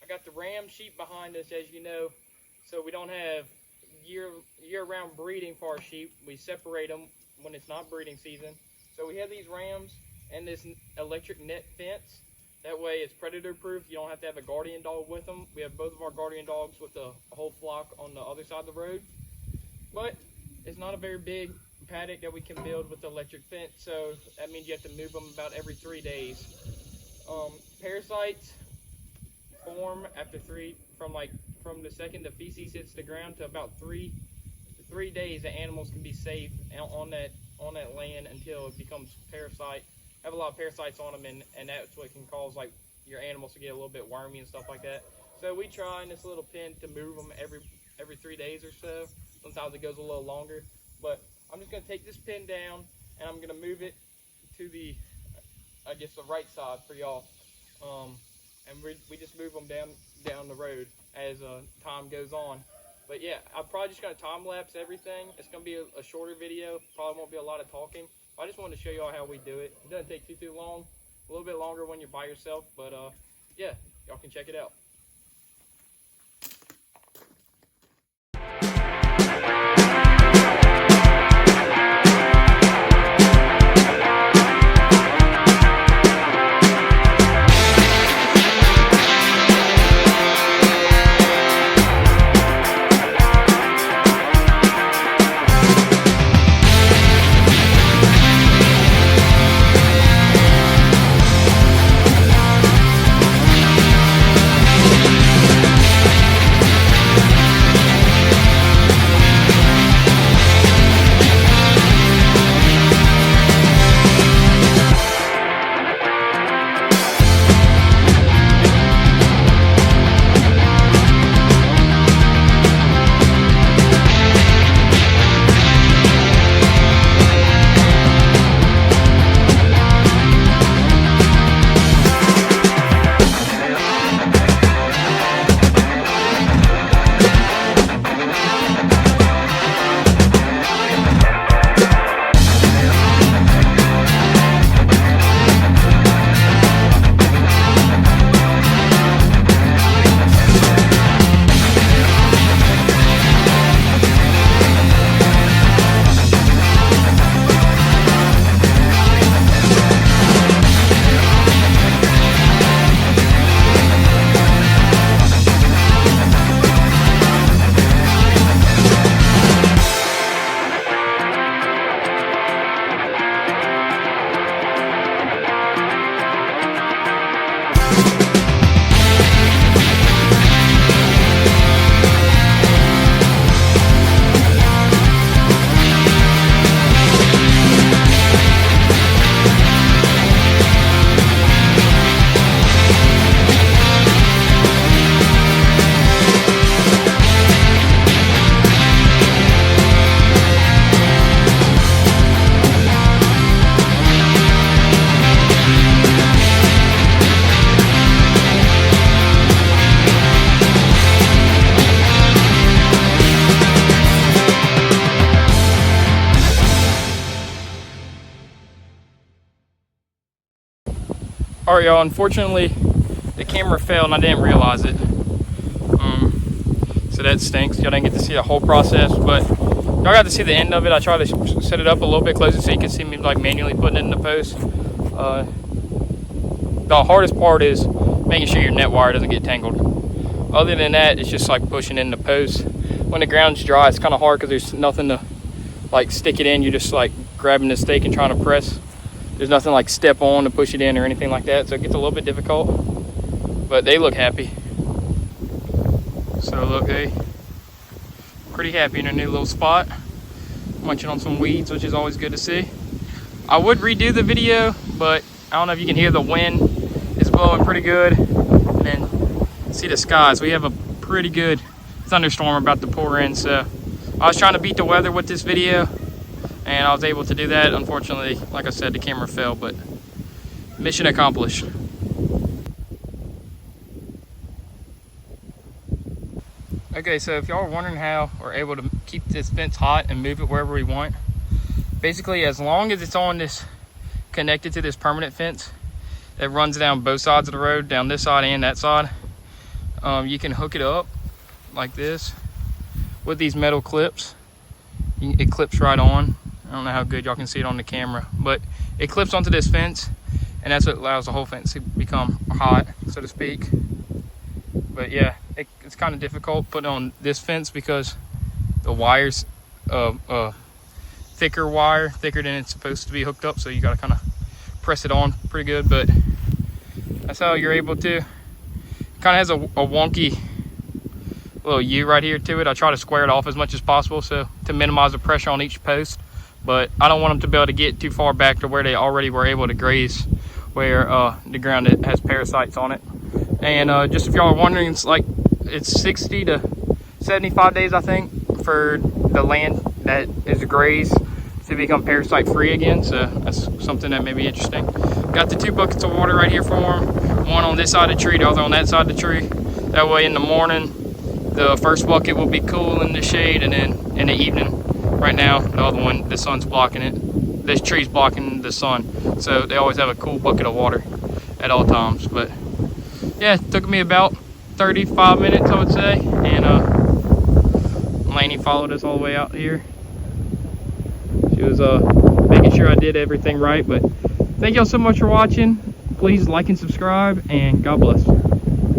I got the ram sheep behind us, as you know, so we don't have year-round breeding for our sheep. We separate them when it's not breeding season. So we have these rams and this electric net fence. That way it's predator proof. You don't have to have a guardian dog with them. We have both of our guardian dogs with the whole flock on the other side of the road. But it's not a very big paddock that we can build with the electric fence, so that means you have to move them about every 3 days. Parasites form after from the second the feces hits the ground to about 3 days. The animals can be safe on that land until it becomes have a lot of parasites on them, and that's what can cause like your animals to get a little bit wormy and stuff like that. So we try in this little pen to move them every 3 days or so. Sometimes it goes a little longer, but I'm just going to take this pen down and I'm going to move it to the right side for y'all. And we just move them down the road as time goes on. But yeah, I'm probably just going to time lapse everything. It's going to be a shorter video. Probably won't be a lot of talking. I just wanted to show y'all how we do it. It doesn't take too long. A little bit longer when you're by yourself, but yeah, y'all can check it out. Alright y'all, unfortunately the camera fell and I didn't realize it. So that stinks. Y'all didn't get to see the whole process, but y'all got to see the end of it. I tried to set it up a little bit closer so you can see me like manually putting it in the post. The hardest part is making sure your net wire doesn't get tangled. Other than that, it's just like pushing in the post. When the ground's dry, it's kind of hard because there's nothing to like stick it in. You're just like grabbing the stake and trying to press. There's nothing like step on to push it in or anything like that, so it gets a little bit difficult. But they look happy. So look, they pretty happy in their new little spot. Munching on some weeds, which is always good to see. I would redo the video, but I don't know if you can hear the wind is blowing pretty good. And then see the skies. We have a pretty good thunderstorm about to pour in, so I was trying to beat the weather with this video, and I was able to do that. Unfortunately, like I said, the camera fell, but mission accomplished. Okay, so if y'all are wondering how we're able to keep this fence hot and move it wherever we want, basically as long as it's on this, connected to this permanent fence that runs down both sides of the road, down this side and that side, you can hook it up like this with these metal clips. It clips right on. I don't know how good y'all can see it on the camera, but it clips onto this fence, and that's what allows the whole fence to become hot, so to speak. But yeah, it's kind of difficult putting on this fence because the wire's thicker wire, thicker than it's supposed to be hooked up, so you gotta kind of press it on pretty good. But that's how you're able to. It kind of has a wonky little U right here to it. I try to square it off as much as possible so to minimize the pressure on each post, but I don't want them to be able to get too far back to where they already were able to graze, where the ground that has parasites on it. And just if y'all are wondering, it's 60 to 75 days, I think, for the land that is grazed to become parasite free again. So that's something that may be interesting. Got the 2 buckets of water right here for them, one on this side of the tree, the other on that side of the tree. That way in the morning the first bucket will be cool in the shade, and then in the evening, right now the other one, the sun's blocking it. This tree's blocking the sun, so they always have a cool bucket of water at all times. But yeah, it took me about 35 minutes, I would say, and Lainey followed us all the way out here. She was making sure I did everything right. But thank y'all so much for watching. Please like and subscribe, and God bless.